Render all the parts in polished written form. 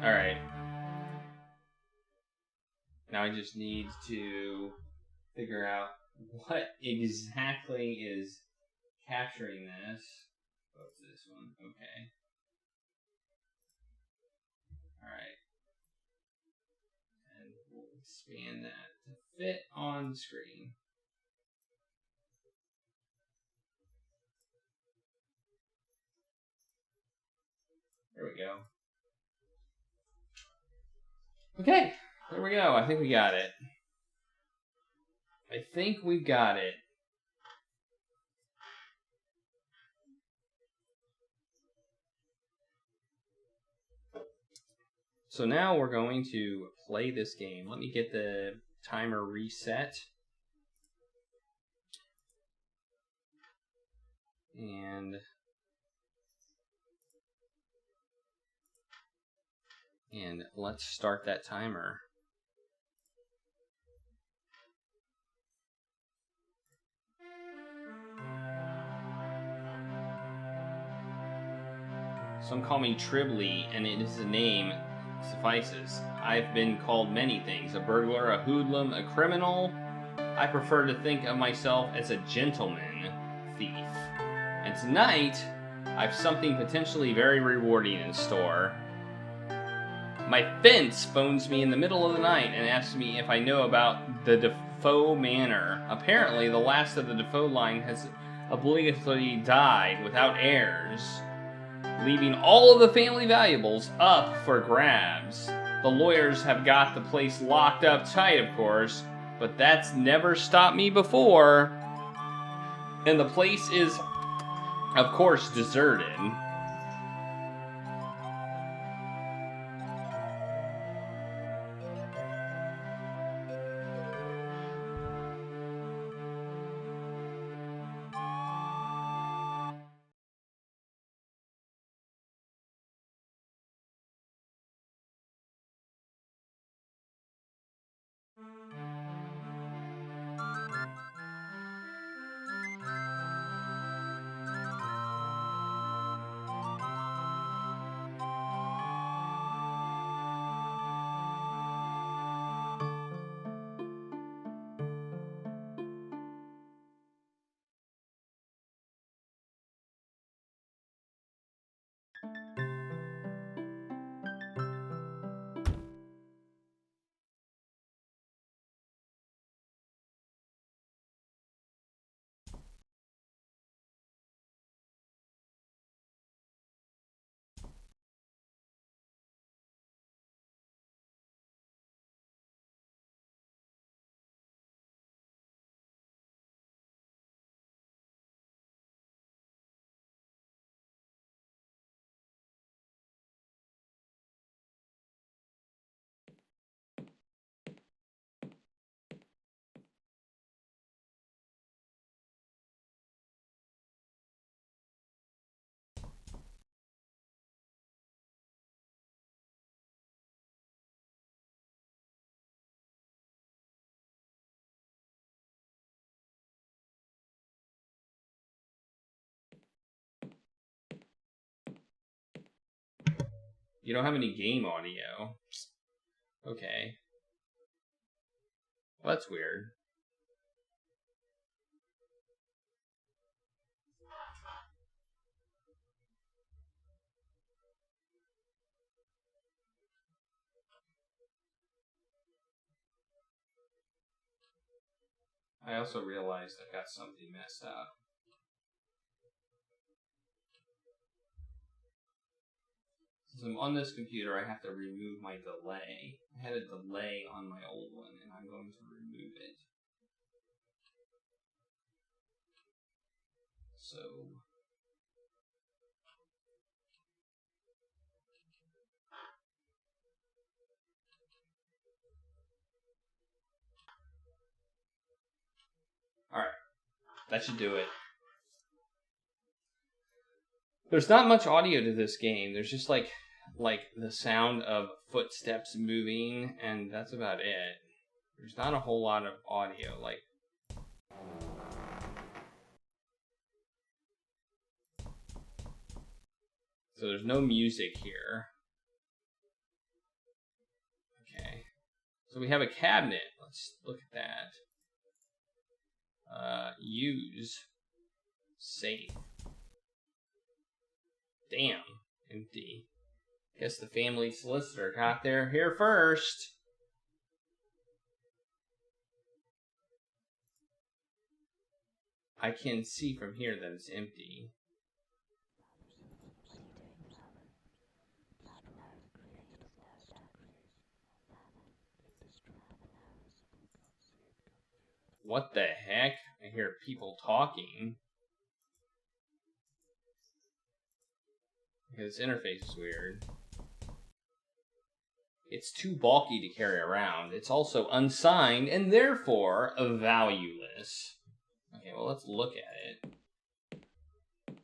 Alright. Now I just need to figure out what exactly is capturing this. What's this one? Okay. Alright. And we'll expand that to fit on screen. There we go. Okay, there we go. I think we got it. I think we got it. So now we're going to play this game. Let me get the timer reset. And let's start that timer. Some call me Trilby, and it is a name suffices. I've been called many things: a burglar, a hoodlum, a criminal. I prefer to think of myself as a gentleman thief. And tonight, I've something potentially very rewarding in store. My fence phones me in the middle of the night and asks me if I know about the DeFoe manor. Apparently, the last of the DeFoe line has obligatorily died without heirs, leaving all of the family valuables up for grabs. The lawyers have got the place locked up tight, of course, but that's never stopped me before. And the place is, of course, deserted. You don't have any game audio. Okay. Well, that's weird. I also realized I've got something messed up. Since I'm on this computer, I have to remove my delay. I had a delay on my old one, and I'm going to remove it. So... Alright. That should do it. There's not much audio to this game. There's just like the sound of footsteps moving, and that's about it. There's not a whole lot of audio. So there's no music here. So we have a cabinet. Let's look at that. Use safe. Damn, empty. Guess the family solicitor got there here first. I can see from here that it's empty. What the heck? I hear people talking. This interface is weird. It's too bulky to carry around. It's also unsigned and therefore valueless. Okay, well, let's look at it.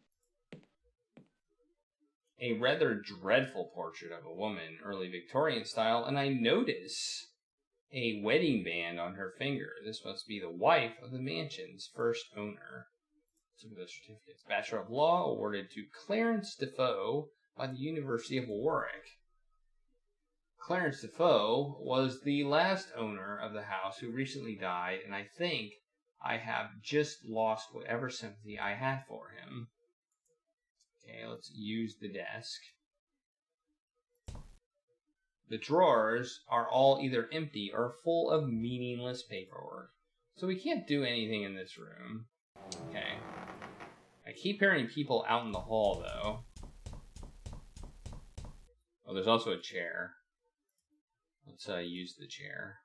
A rather dreadful portrait of a woman, early Victorian style, and I notice a wedding band on her finger. This must be the wife of the mansion's first owner. Look at the certificates. Bachelor of Law awarded to Clarence DeFoe by the University of Warwick. Clarence DeFoe was the last owner of the house who recently died, and I think I have just lost whatever sympathy I had for him. Okay, let's use the desk. The drawers are all either empty or full of meaningless paperwork. So we can't do anything in this room. Okay. I keep hearing people out in the hall, though. Oh, there's also a chair. Let's use the chair.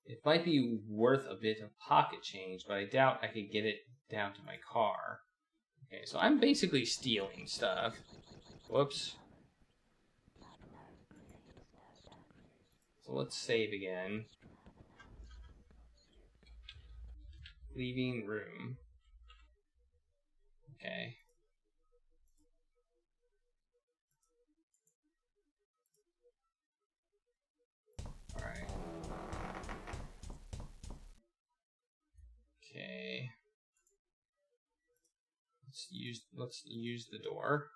It might be worth a bit of pocket change, but I doubt I could get it down to my car. Okay, so I'm basically stealing stuff. Whoops. So let's save again. Leaving room. Okay. Alright. Okay. Let's use the door.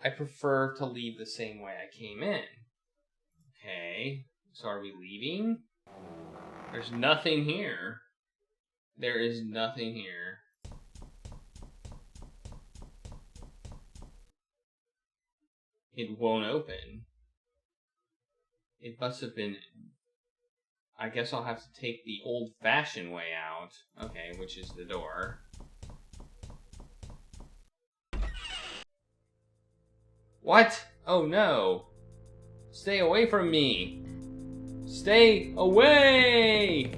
I prefer to leave the same way I came in. Okay. So are we leaving? There's nothing here. There is nothing here. It won't open. It must have been... I guess I'll have to take the old-fashioned way out. Okay, which is the door. What? Oh no. Stay away from me. Stay away!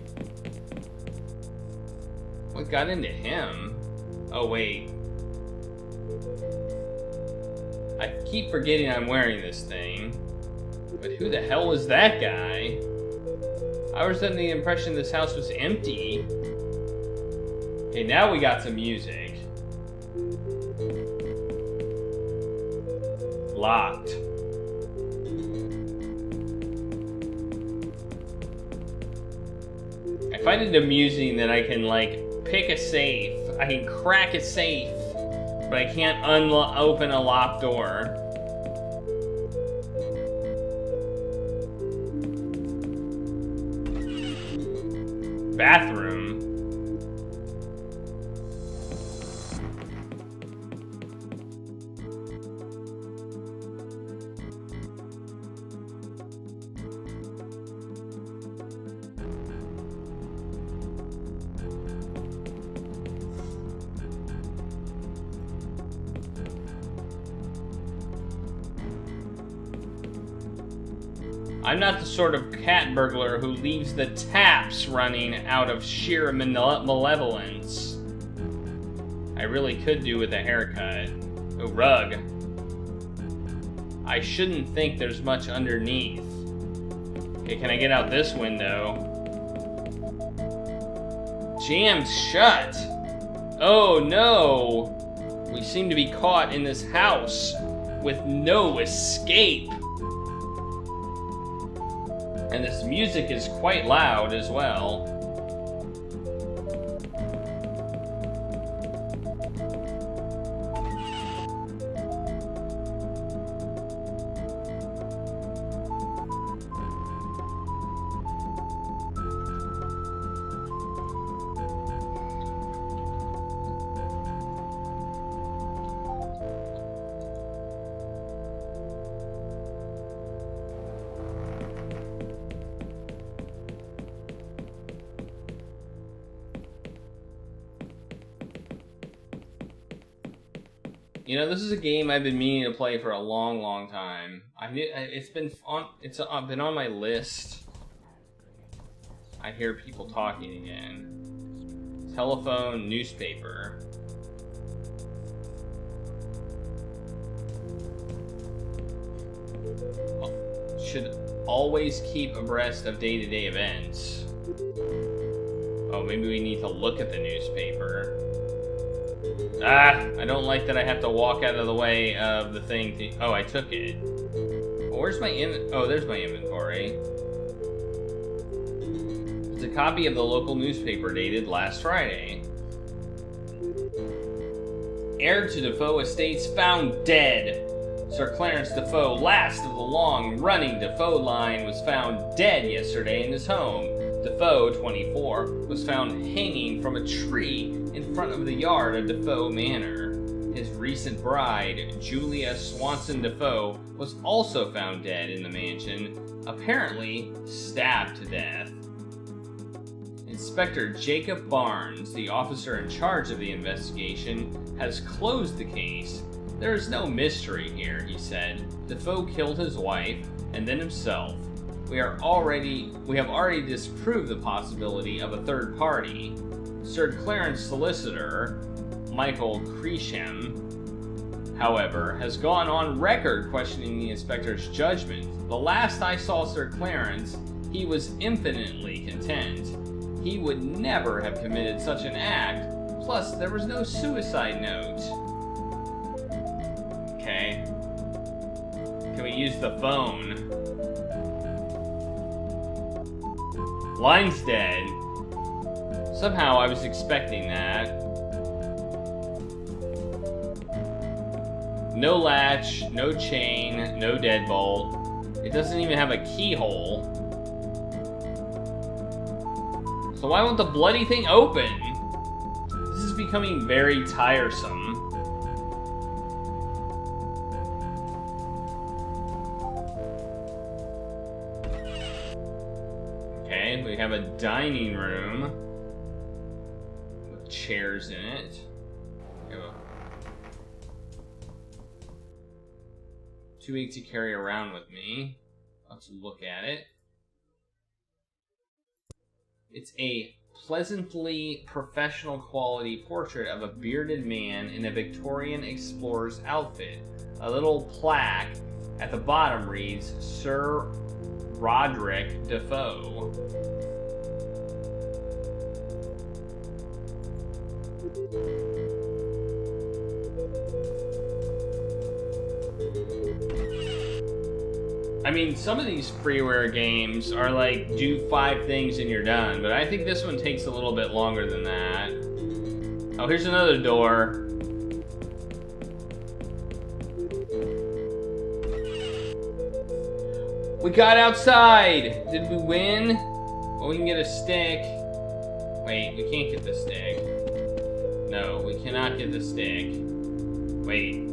What got into him? Oh wait. I keep forgetting I'm wearing this thing. But who the hell was that guy? I was under the impression this house was empty. Okay, now we got some music. Locked. I find it amusing that I can, like, pick a safe. I can crack a safe, but I can't open a locked door. Bathroom. I'm not the sort of cat burglar who leaves the taps running out of sheer malevolence. I really could do with a haircut. A rug. I shouldn't think there's much underneath. Okay, can I get out this window? Jammed shut! Oh no! We seem to be caught in this house with no escape. And this music is quite loud as well. You know, this is a game I've been meaning to play for a long, long time. It's been on my list. I hear people talking again. Telephone, newspaper. Should always keep abreast of day-to-day events. Oh, maybe we need to look at the newspaper. I don't like that I have to walk out of the way of the thing to... Oh, I took it. Well, where's my Oh, there's my inventory. It's a copy of the local newspaper dated last Friday. Heir to DeFoe Estates found dead. Sir Clarence DeFoe, last of the long-running DeFoe line, was found dead yesterday in his home. DeFoe, 24, was found hanging from a tree in front of the yard of DeFoe Manor. His recent bride, Julia Swanson DeFoe, was also found dead in the mansion, apparently stabbed to death. Inspector Jacob Barnes, the officer in charge of the investigation, has closed the case. There is no mystery here, he said. DeFoe killed his wife and then himself. We have already disproved the possibility of a third party. Sir Clarence solicitor, Michael Creasham, however, has gone on record questioning the inspector's judgment. The last I saw Sir Clarence, he was infinitely content. He would never have committed such an act, plus there was no suicide note. Okay. Can we use the phone? Line's dead. Somehow I was expecting that. No latch, no chain, no deadbolt. It doesn't even have a keyhole. So why won't the bloody thing open? This is becoming very tiresome. Okay, we have a dining room with chairs in it. Too big to carry around with me. Let's look at it. It's a pleasantly professional quality portrait of a bearded man in a Victorian explorer's outfit. A little plaque at the bottom reads, Sir Roderick DeFoe. I mean, some of these freeware games are like, do 5 things and you're done, but I think this one takes a little bit longer than that. Oh, here's another door. We got outside! Did we win? Well, we can get a stick. Wait, we can't get the stick. No, we cannot get the stick. Wait,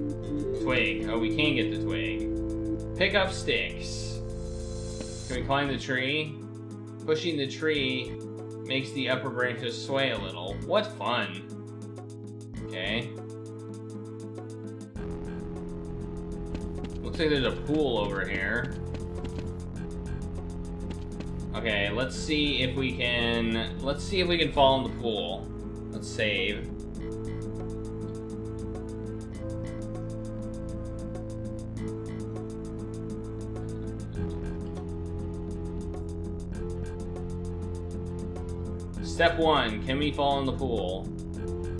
twig. Oh, we can get the twig. Pick up sticks. Can we climb the tree? Pushing the tree makes the upper branches sway a little. What fun. Okay. Looks like there's a pool over here. Okay, let's see if we can fall in the pool. Let's save. Step 1, can we fall in the pool?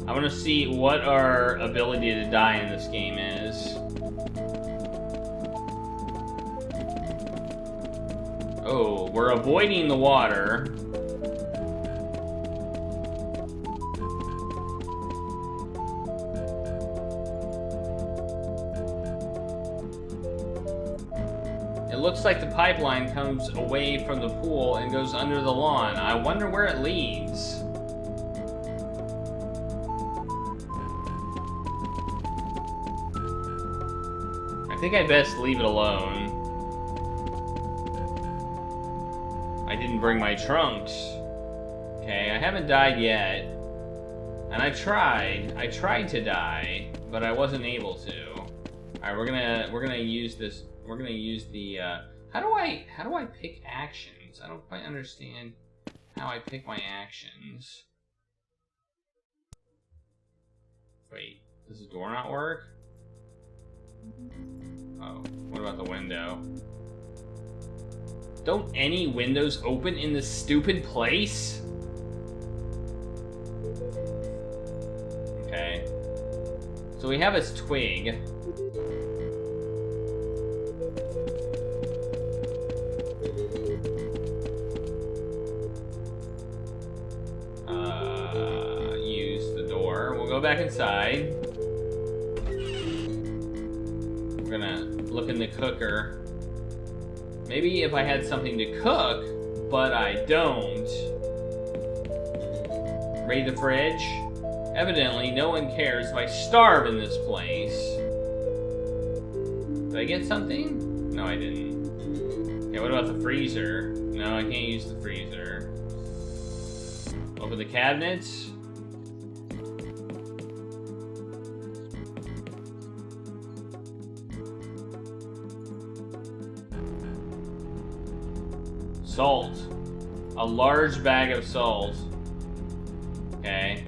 I want to see what our ability to die in this game is. Oh, we're avoiding the water. It looks like the pipeline comes away from the pool and goes under the lawn. I wonder where it leads. I think I'd best leave it alone. I didn't bring my trunks. Okay, I haven't died yet. And I tried to die. but I wasn't able to. All right, we're gonna use this. We're gonna use the. How do I pick actions? I don't quite understand how I pick my actions. Wait, does the door not work? Oh, what about the window? Don't any windows open in this stupid place? Okay. So we have his twig. Use the door. We'll go back inside. We're gonna look in the cooker. Maybe if I had something to cook, but I don't. Raid the fridge. Evidently, no one cares if I starve in this place. Did I get something? No, I didn't. Okay, what about the freezer? No, I can't use the freezer. Open the cabinets. Salt. A large bag of salt. Okay.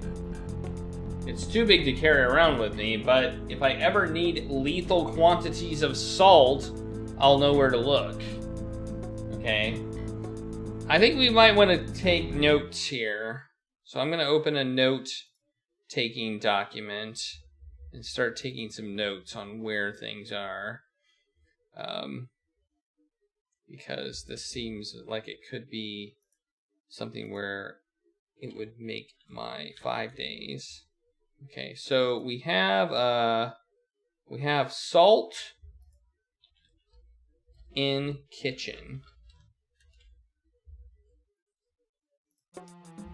It's too big to carry around with me, but if I ever need lethal quantities of salt, I'll know where to look. Okay. I think we might want to take notes here. So I'm going to open a note-taking document and start taking some notes on where things are. Because this seems like it could be something where it would make my 5 days. Okay, so we have salt in kitchen.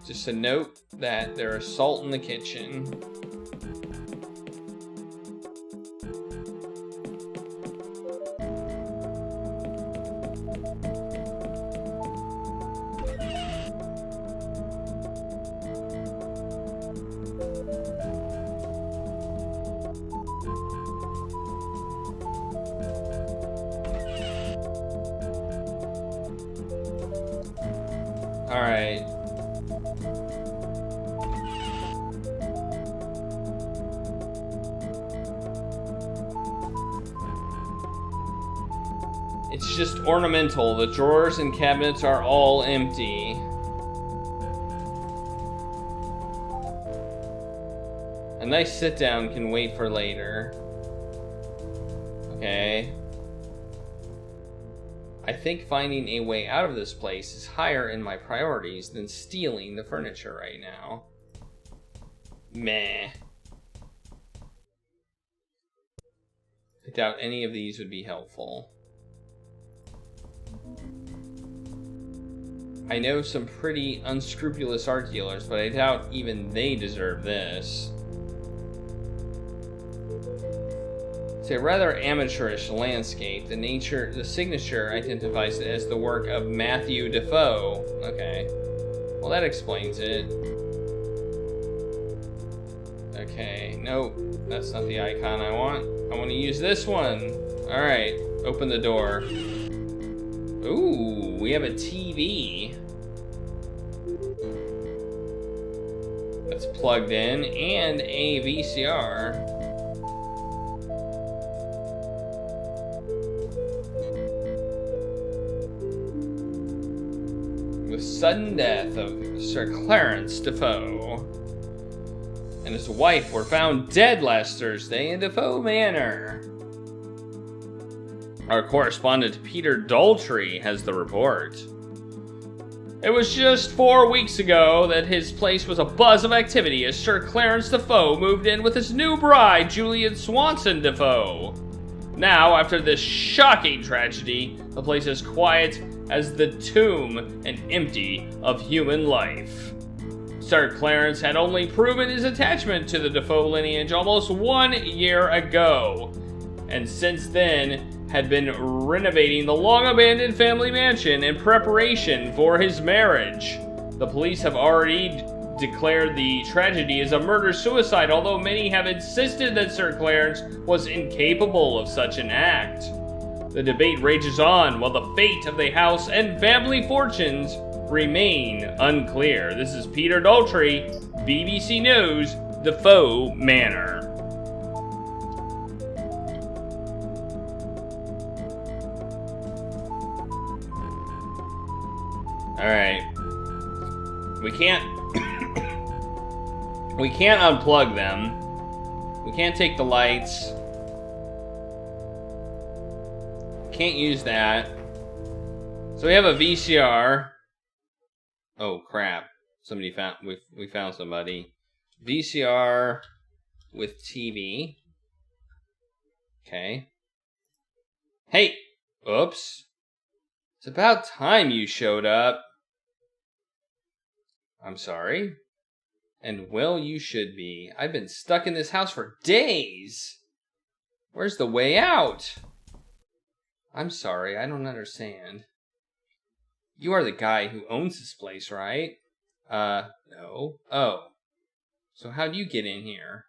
Just a note that there is salt in the kitchen. All right. It's just ornamental. The drawers and cabinets are all empty. A nice sit down can wait for later. Okay. I think finding a way out of this place is higher in my priorities than stealing the furniture right now. Meh. I doubt any of these would be helpful. I know some pretty unscrupulous art dealers, but I doubt even they deserve this. It's a rather amateurish landscape. The signature identifies it as the work of Matthew DeFoe. Okay. Well, that explains it. Okay, nope. That's not the icon I want. I want to use this one. Alright, open the door. Ooh, we have a TV. That's plugged in, and a VCR. The sudden death of Sir Clarence DeFoe and his wife were found dead last Thursday in DeFoe Manor. Our correspondent Peter Daltrey has the report. It was just 4 weeks ago that his place was a buzz of activity as Sir Clarence DeFoe moved in with his new bride, Juliet Swanson DeFoe. Now, after this shocking tragedy, the place is quiet as the tomb and empty of human life. Sir Clarence had only proven his attachment to the DeFoe lineage almost 1 year ago, and since then had been renovating the long-abandoned family mansion in preparation for his marriage. The police have already declared the tragedy as a murder-suicide, although many have insisted that Sir Clarence was incapable of such an act. The debate rages on while the fate of the house and family fortunes remain unclear. This is Peter Daltrey, BBC News, DeFoe Manor. Alright. We can't unplug them. We can't take the lights. Can't use that. So we have a VCR. Oh crap. Somebody found we found somebody. VCR with TV. Okay. Hey! Oops. It's about time you showed up. I'm sorry. And well, you should be. I've been stuck in this house for days. Where's the way out? I'm sorry, I don't understand. You are the guy who owns this place, right? No. Oh. So how do you get in here?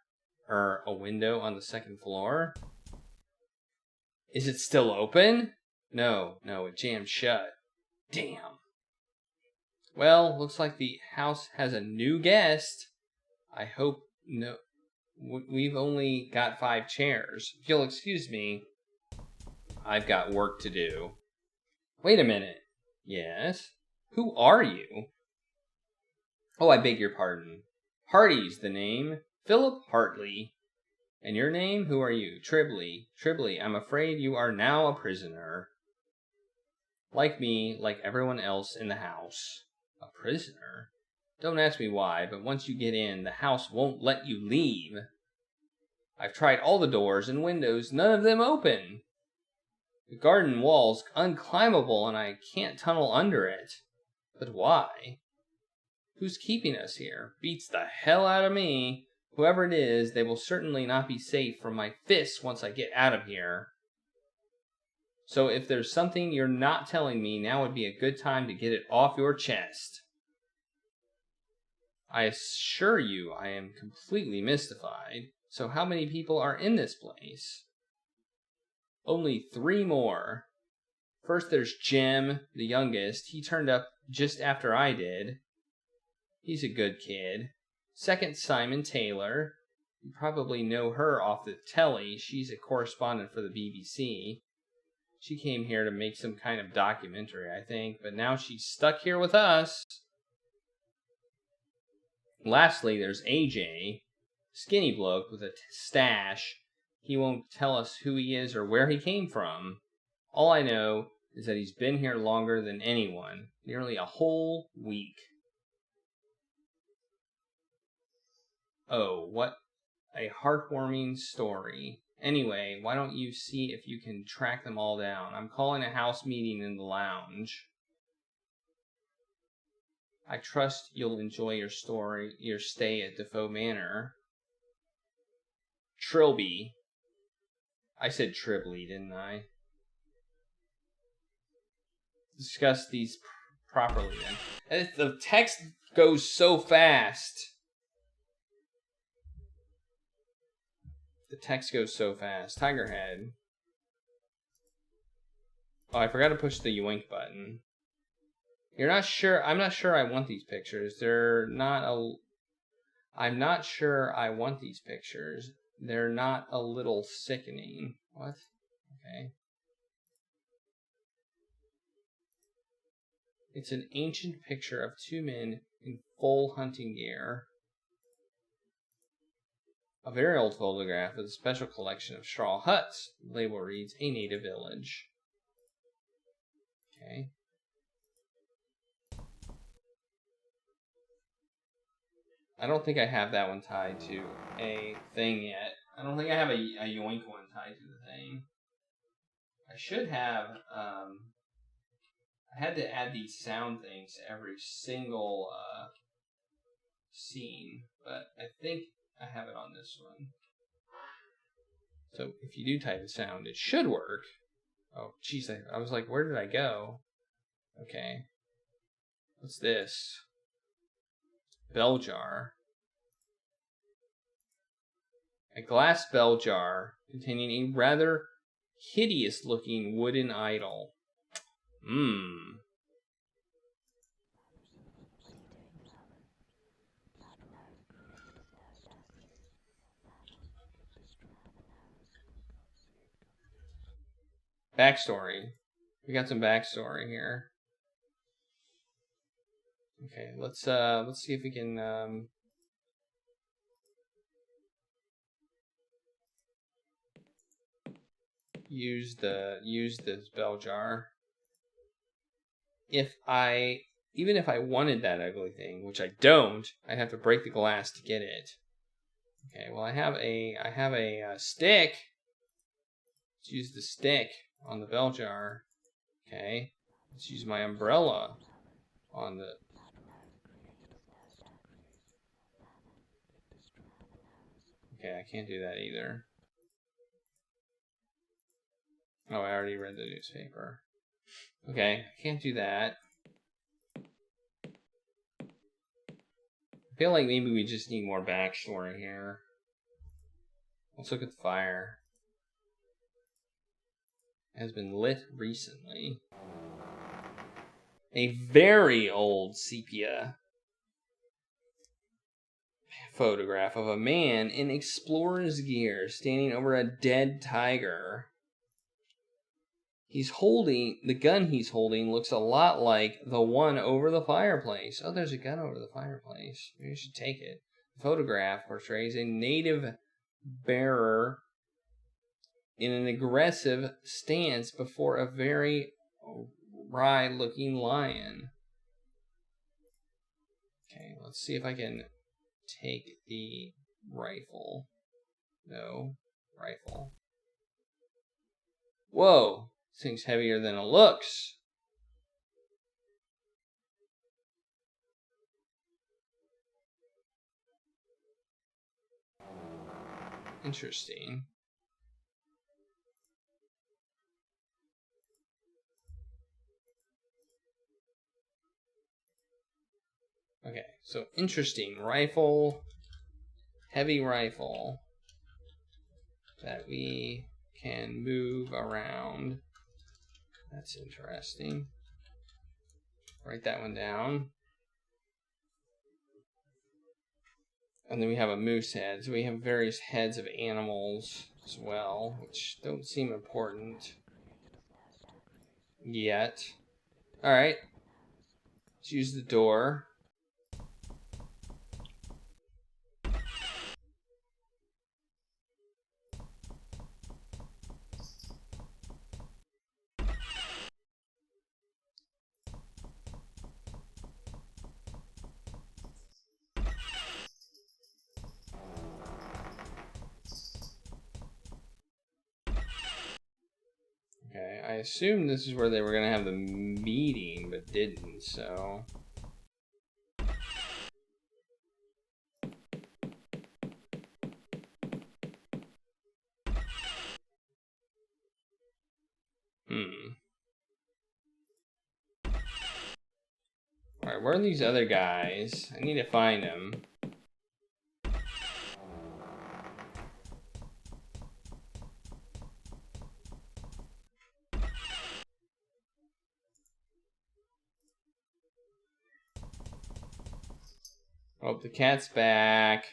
A window on the second floor? Is it still open? No, it jammed shut. Damn. Well, looks like the house has a new guest. I hope no... We've only got 5 chairs. If you'll excuse me, I've got work to do. Wait a minute. Yes? Who are you? Oh, I beg your pardon. Harty's the name. Philip Harty. And your name? Who are you? Trilby. Trilby, I'm afraid you are now a prisoner. Like me, like everyone else in the house. A prisoner? Don't ask me why, but once you get in, the house won't let you leave. I've tried all the doors and windows, none of them open. The garden wall's unclimbable and I can't tunnel under it. But why? Who's keeping us here? Beats the hell out of me. Whoever it is, they will certainly not be safe from my fists once I get out of here. So if there's something you're not telling me, now would be a good time to get it off your chest. I assure you I am completely mystified. So how many people are in this place? Only 3 more. First there's Jim, the youngest. He turned up just after I did. He's a good kid. Second, Simone Taylor. You probably know her off the telly. She's a correspondent for the BBC. She came here to make some kind of documentary, I think, but now she's stuck here with us. Lastly, there's AJ. Skinny bloke with a stash. He won't tell us who he is or where he came from. All I know is that he's been here longer than anyone. Nearly a whole week. Oh, what a heartwarming story. Anyway, why don't you see if you can track them all down? I'm calling a house meeting in the lounge. I trust you'll enjoy your stay at DeFoe Manor. Trilby. I said Trilby, didn't I? Discuss these properly then. And the text goes so fast. The text goes so fast. Tigerhead. Oh, I forgot to push the yoink button. You're not sure? I'm not sure I want these pictures. I'm not sure I want these pictures. They're not a little sickening. What? Okay. It's an ancient picture of 2 men in full hunting gear. A very old photograph with a special collection of straw huts. The label reads, a native village. Okay. I don't think I have that one tied to a thing yet. I don't think I have a yoink one tied to the thing. I should have, I had to add these sound things to every single scene, but I think I have it on this one. So if you do type a sound, it should work. Oh, jeez, I was like, where did I go? Okay. What's this? bell jar. A glass bell jar containing a rather hideous-looking wooden idol. Backstory. We got some backstory here. Okay, let's see if we can use this bell jar. Even if I wanted that ugly thing, which I don't, I'd have to break the glass to get it. Okay, well I have a stick. Let's use the stick on the bell jar. Okay, let's use my umbrella on the. Okay, I can't do that either. Oh, I already read the newspaper. Okay, I can't do that. I feel like maybe we just need more backstory here. Let's look at the fire. It has been lit recently. A very old sepia photograph of a man in explorer's gear standing over a dead tiger. The gun he's holding looks a lot like the one over the fireplace. Oh, there's a gun over the fireplace. Maybe I should take it. The photograph portrays a native bearer in an aggressive stance before a very wry-looking lion. Okay, let's see if I can take the rifle. No, rifle. Whoa! This thing's heavier than it looks. Interesting. Okay, so interesting. Rifle. Heavy rifle. That we can move around. That's interesting. Write that one down. And then we have a moose head. So we have various heads of animals as well, which don't seem important yet. Alright. Let's use the door. Okay, I assumed this is where they were going to have the meeting, but didn't, so... Alright, where are these other guys? I need to find them. Oh, the cat's back.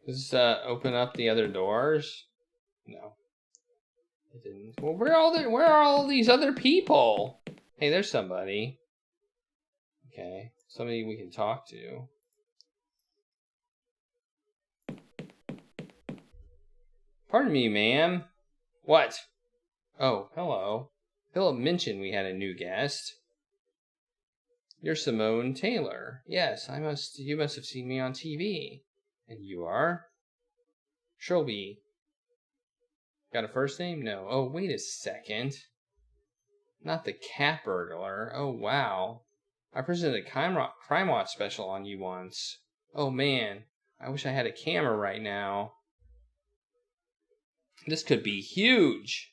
Does this open up the other doors? No. It didn't. Well, where are all these other people? Hey, there's somebody. Okay. Somebody we can talk to. Pardon me, ma'am. What? Oh, hello. Philip mentioned we had a new guest. You're Simone Taylor. Yes, you must have seen me on TV. And you are? Trilby. Got a first name? No. Oh, wait a second. Not the cat burglar. Oh, wow. I presented a Crime Watch special on you once. Oh, man. I wish I had a camera right now. This could be huge.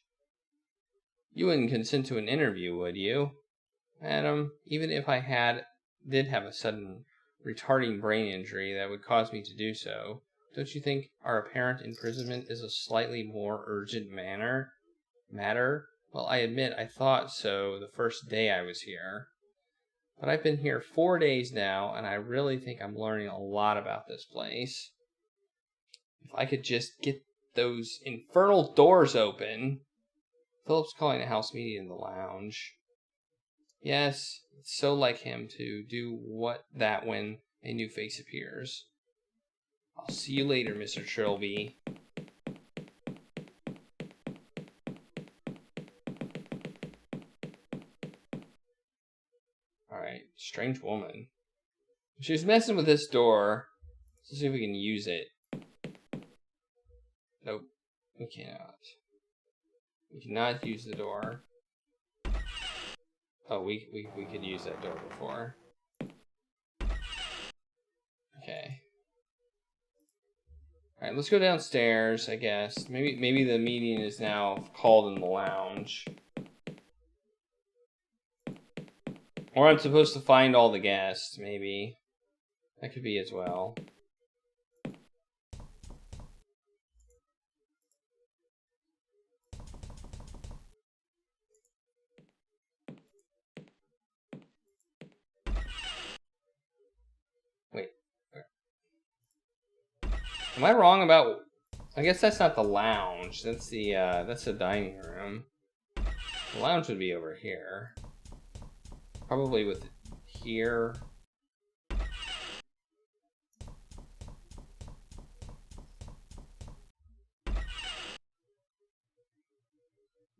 You wouldn't consent to an interview, would you? Madam, even if I did have a sudden retarding brain injury that would cause me to do so, don't you think our apparent imprisonment is a slightly more urgent matter? Well, I admit I thought so the first day I was here. But I've been here 4 days now, and I really think I'm learning a lot about this place. If I could just get those infernal doors open. Philip's calling a house meeting in the lounge. Yes, it's so like him to do that when a new face appears. I'll see you later, Mr. Trilby. Alright, strange woman. She was messing with this door. Let's see if we can use it. Nope, we cannot. We cannot use the door. Oh, we could use that door before. Okay. Alright, let's go downstairs, I guess. Maybe the meeting is now called in the lounge. Or I'm supposed to find all the guests, maybe. That could be as well. Wait. Am I wrong about... I guess that's not the lounge. That's the dining room. The lounge would be over here. Probably with here.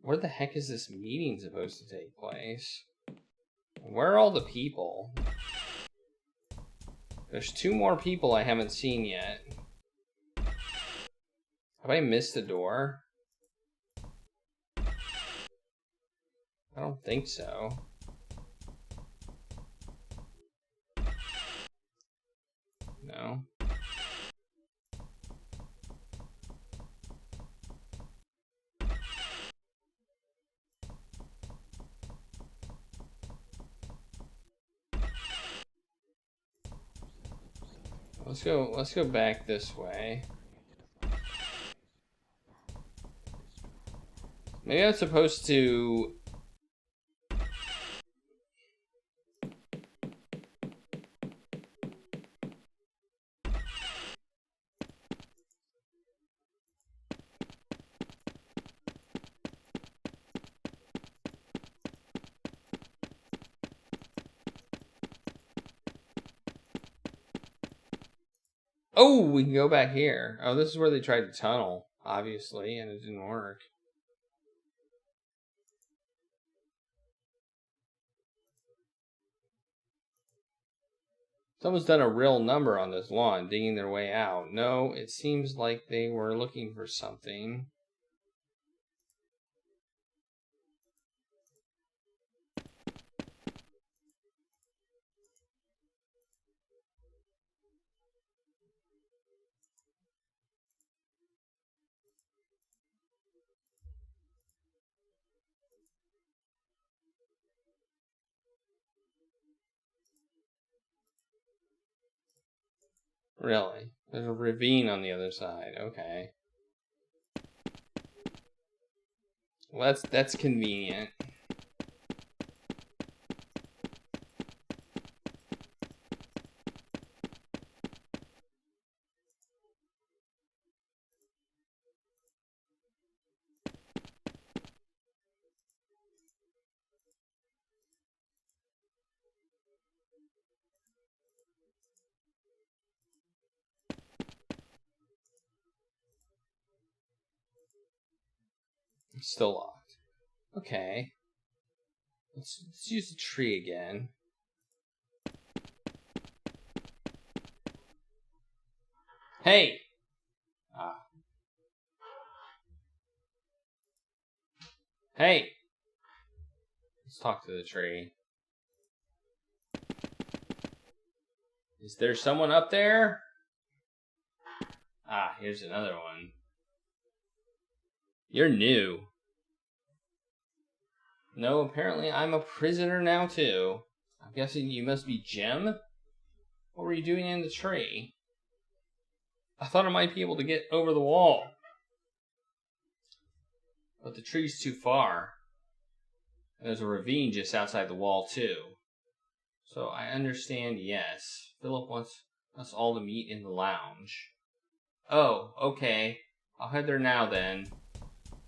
Where the heck is this meeting supposed to take place? Where are all the people? There's 2 more people I haven't seen yet. Have I missed a door? I don't think so. No. Let's go back this way. Maybe I'm supposed to... Oh, we can go back here. Oh, this is where they tried to tunnel, obviously, and it didn't work. Someone's done a real number on this lawn, digging their way out. No, it seems like they were looking for something. Really? There's a ravine on the other side. Okay. Well, that's convenient. It's still locked. Okay. Let's use the tree again. Hey! Ah. Hey! Let's talk to the tree. Is there someone up there? Ah, here's another one. You're new. No, apparently I'm a prisoner now, too. I'm guessing you must be Jim? What were you doing in the tree? I thought I might be able to get over the wall. But the tree's too far. There's a ravine just outside the wall, too. So I understand, yes. Philip wants us all to meet in the lounge. Oh, okay. I'll head there now, then.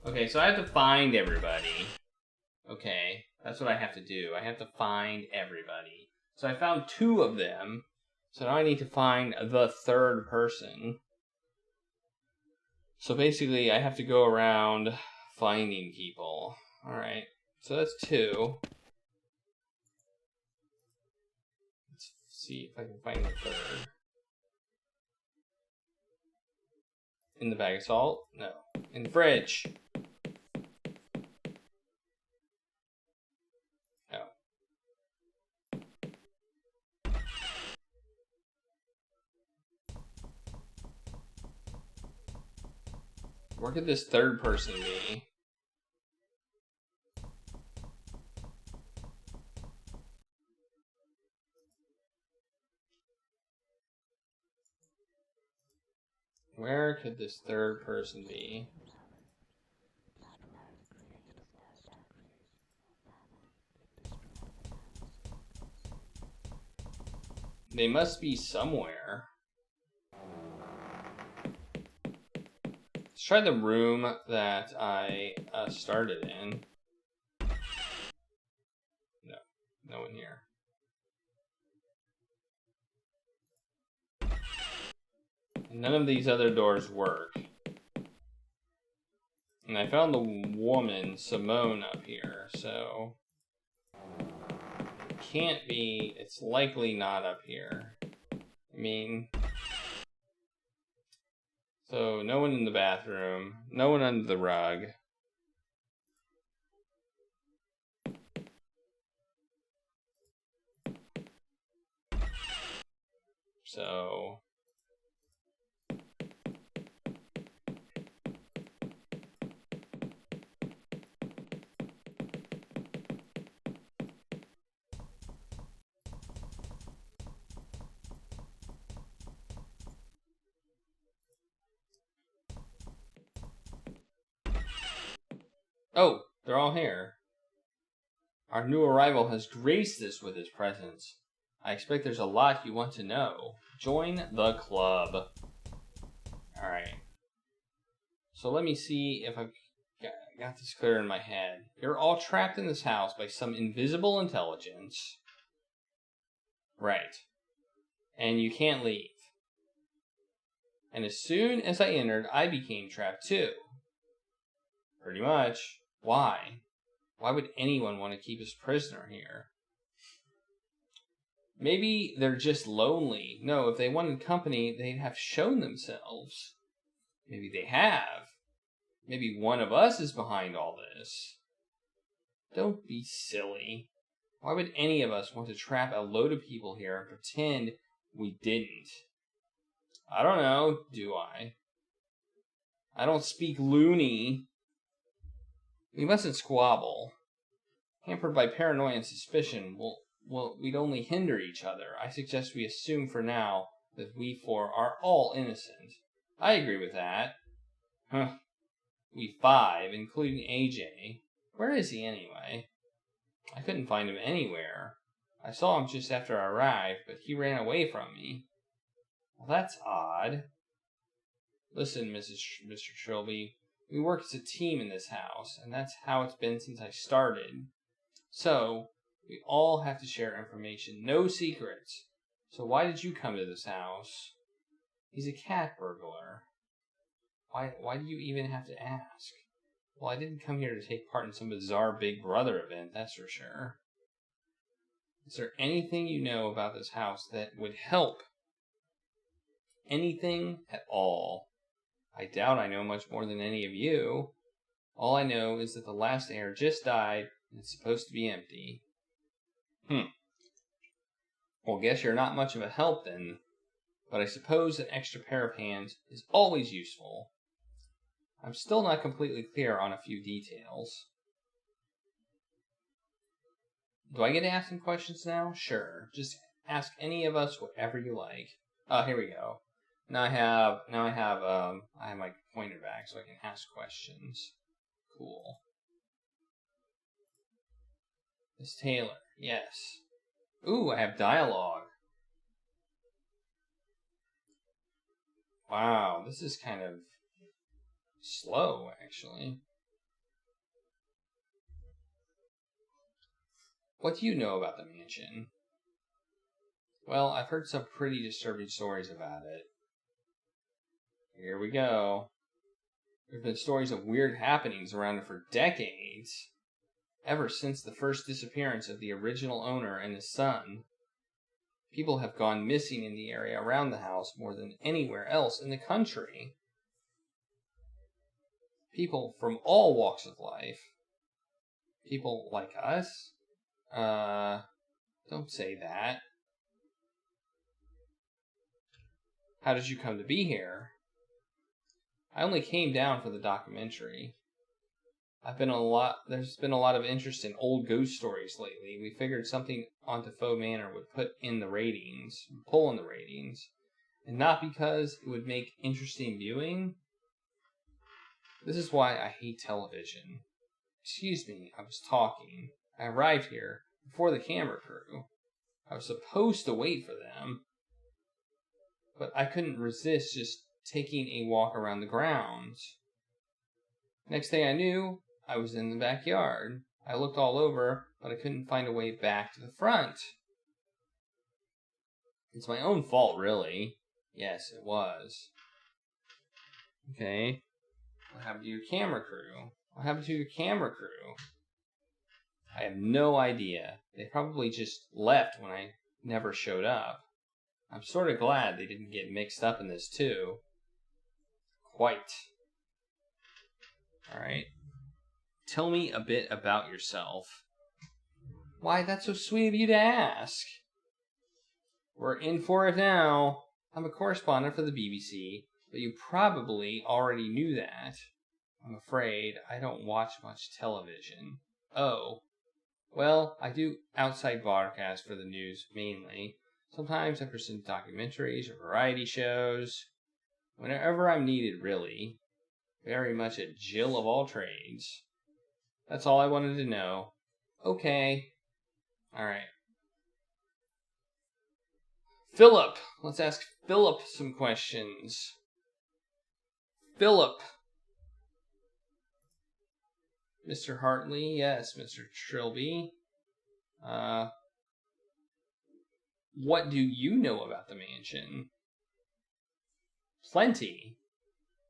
Okay, so I have to find everybody. Okay, that's what I have to do. I have to find everybody. So I found 2 of them. So now I need to find the 3rd person. So basically, I have to go around finding people. Alright, so that's 2. Let's see if I can find the 3rd. In the bag of salt? No. In the fridge. No. Where could this 3rd person be? Where could this 3rd person be? They must be somewhere. Let's try the room that I started in. No, no one here. None of these other doors work. And I found the woman, Simone, up here, so... It can't be... It's likely not up here. I mean... So, no one in the bathroom. No one under the rug. So... Oh, they're all here. Our new arrival has graced us with his presence. I expect there's a lot you want to know. Join the club. Alright. So let me see if I've got this clear in my head. You're all trapped in this house by some invisible intelligence. Right. And you can't leave. And as soon as I entered, I became trapped too. Pretty much. Why? Why would anyone want to keep us prisoner here? Maybe they're just lonely. No, if they wanted company, they'd have shown themselves. Maybe they have. Maybe one of us is behind all this. Don't be silly. Why would any of us want to trap a load of people here and pretend we didn't? I don't know, do I? I don't speak loony. We mustn't squabble. Hampered by paranoia and suspicion, we'd only hinder each other. I suggest we assume for now that we 4 are all innocent. I agree with that. Huh. We 5, including AJ. Where is he anyway? I couldn't find him anywhere. I saw him just after I arrived, but he ran away from me. Well, that's odd. Listen, Mr. Trilby, we work as a team in this house, and that's how it's been since I started. So, we all have to share information. No secrets. So why did you come to this house? He's a cat burglar. Why do you even have to ask? Well, I didn't come here to take part in some bizarre Big Brother event, that's for sure. Is there anything you know about this house that would help? Anything at all? I doubt I know much more than any of you. All I know is that the last heir just died, and it's supposed to be empty. Well, guess you're not much of a help then. But I suppose an extra pair of hands is always useful. I'm still not completely clear on a few details. Do I get to ask some questions now? Sure. Just ask any of us whatever you like. Oh, here we go. Now I have my pointer back so I can ask questions. Cool. Miss Taylor, yes. Ooh, I have dialogue. Wow, this is kind of slow, actually. What do you know about the mansion? Well, I've heard some pretty disturbing stories about it. Here we go. There have been stories of weird happenings around it for decades. Ever since the first disappearance of the original owner and his son. People have gone missing in the area around the house more than anywhere else in the country. People from all walks of life. People like us? Don't say that. How did you come to be here? I only came down for the documentary. There's been a lot of interest in old ghost stories lately. We figured something on DeFoe Manor would pull in the ratings, and not because it would make interesting viewing. This is why I hate television. Excuse me, I was talking. I arrived here before the camera crew. I was supposed to wait for them, but I couldn't resist just taking a walk around the grounds. Next thing I knew, I was in the backyard. I looked all over, but I couldn't find a way back to the front. It's my own fault, really. Yes, it was. Okay. What happened to your camera crew? What happened to your camera crew? I have no idea. They probably just left when I never showed up. I'm sort of glad they didn't get mixed up in this, too. Quite. Alright. Tell me a bit about yourself. Why, that's so sweet of you to ask. We're in for it now. I'm a correspondent for the BBC, but you probably already knew that. I'm afraid I don't watch much television. Oh. Well, I do outside broadcasts for the news, mainly. Sometimes I present documentaries or variety shows. Whenever I'm needed, really. Very much a Jill of all trades. That's all I wanted to know. Okay. Alright. Philip! Let's ask Philip some questions. Philip! Mr. Hartley, yes, Mr. Trilby. What do you know about the mansion? Plenty.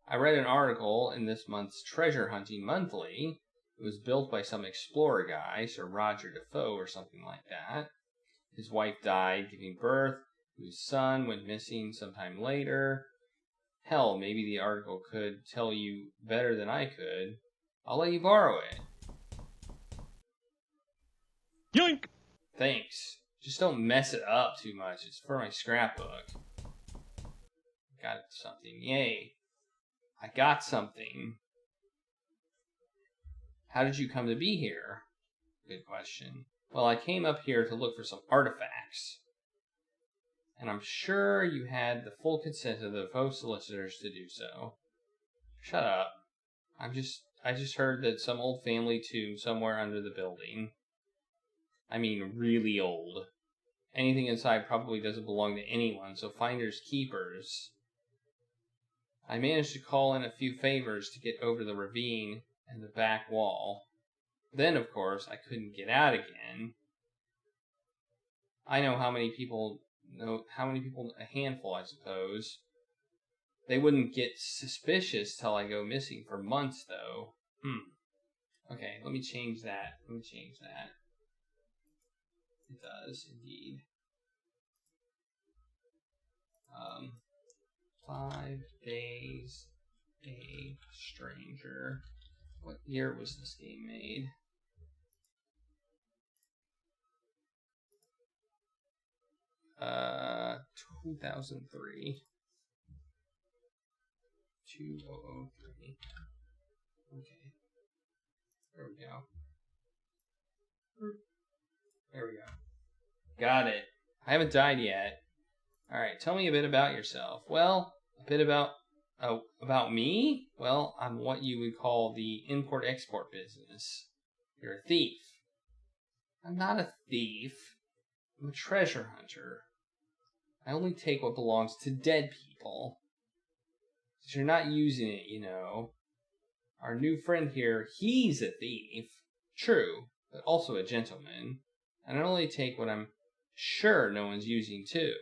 I read an article in this month's Treasure Hunting Monthly. It was built by some explorer guy, Sir Roderick DeFoe or something like that. His wife died giving birth. His son went missing sometime later. Hell, maybe the article could tell you better than I could. I'll let you borrow it. Yoink! Thanks. Just don't mess it up too much. It's for my scrapbook. Got something. Yay. I got something. How did you come to be here? Good question. Well, I came up here to look for some artifacts. And I'm sure you had the full consent of the DeFoe solicitors to do so. Shut up. I just heard that some old family tomb somewhere under the building. I mean, really old. Anything inside probably doesn't belong to anyone, so finders keepers. I managed to call in a few favors to get over the ravine and the back wall. Then, of course, I couldn't get out again. I know how many people, a handful, I suppose. They wouldn't get suspicious till I go missing for months, though. Okay, let me change that. It does, indeed. 5 days, a stranger. What year was this game made? Uh, 2003. 2003. Okay. There we go. There we go. Got it. I haven't died yet. Alright, tell me a bit about yourself. Well, a bit about me? Well, I'm what you would call the import-export business. You're a thief. I'm not a thief. I'm a treasure hunter. I only take what belongs to dead people. Since you're not using it, you know. Our new friend here, he's a thief. True, but also a gentleman. And I only take what I'm sure no one's using too.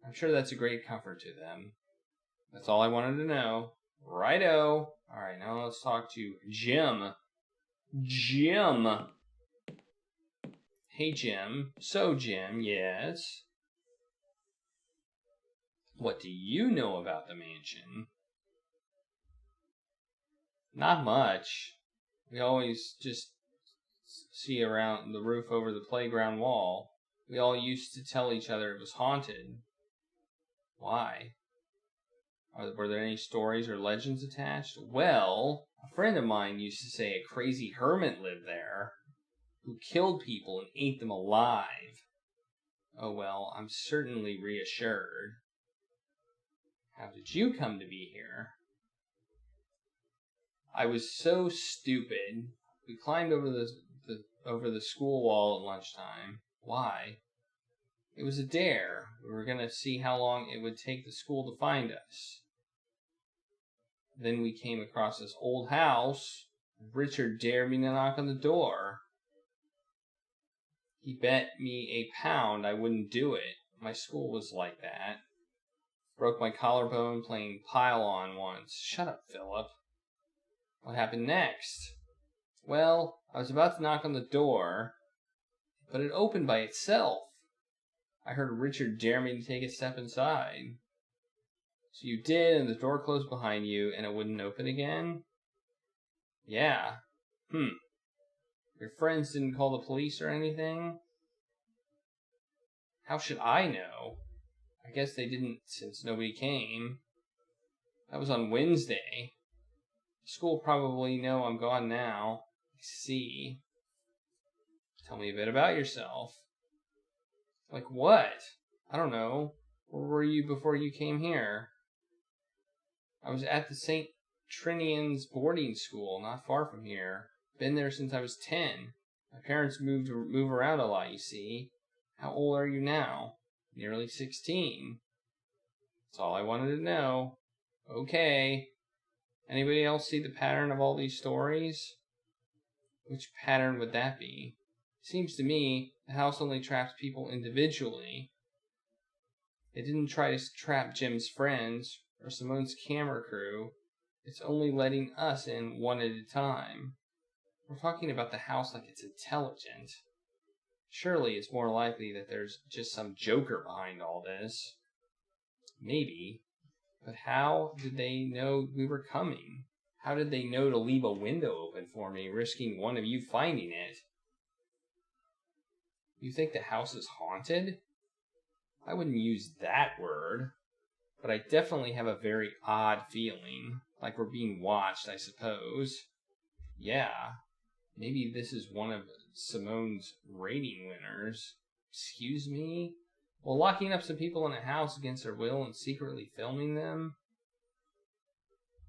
I'm sure that's a great comfort to them. That's all I wanted to know. Righto. Alright, now let's talk to Jim. Jim. Hey, Jim. So, Jim, yes? What do you know about the mansion? Not much. We always just see around the roof over the playground wall. We all used to tell each other it was haunted. Why? Were there any stories or legends attached? Well, a friend of mine used to say a crazy hermit lived there who killed people and ate them alive. Oh well, I'm certainly reassured. How did you come to be here? I was so stupid. We climbed over the school wall at lunchtime. Why? It was a dare. We were going to see how long it would take the school to find us. Then we came across this old house. Richard dared me to knock on the door. He bet me £1 I wouldn't do it. My school was like that. Broke my collarbone playing pile-on once. Shut up, Philip. What happened next? Well, I was about to knock on the door, but it opened by itself. I heard Richard dare me to take a step inside. So you did, and the door closed behind you, and it wouldn't open again? Yeah. Your friends didn't call the police or anything? How should I know? I guess they didn't since nobody came. That was on Wednesday. School probably know I'm gone now. I see. Tell me a bit about yourself. Like what? I don't know. Where were you before you came here? I was at the St. Trinian's boarding school, not far from here. Been there since I was 10. My parents move around a lot, you see. How old are you now? Nearly 16. That's all I wanted to know. Okay. Anybody else see the pattern of all these stories? Which pattern would that be? Seems to me the house only traps people individually. It didn't try to trap Jim's friends or Simone's camera crew. It's only letting us in one at a time. We're talking about the house like it's intelligent. Surely it's more likely that there's just some joker behind all this. Maybe. But how did they know we were coming? How did they know to leave a window open for me, risking one of you finding it? You think the house is haunted? I wouldn't use that word. But I definitely have a very odd feeling. Like we're being watched, I suppose. Yeah. Maybe this is one of Simone's rating winners. Excuse me? Well, locking up some people in a house against their will and secretly filming them?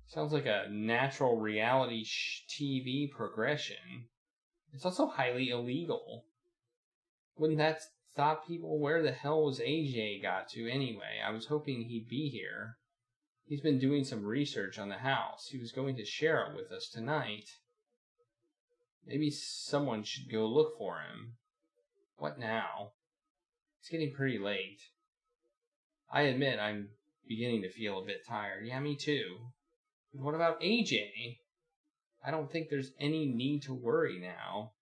Sounds like a natural reality TV progression. It's also highly illegal. Wouldn't that stop people? Where the hell was AJ got to anyway? I was hoping he'd be here. He's been doing some research on the house. He was going to share it with us tonight. Maybe someone should go look for him. What now? It's getting pretty late. I admit I'm beginning to feel a bit tired. Yeah, me too. But what about AJ? I don't think there's any need to worry now.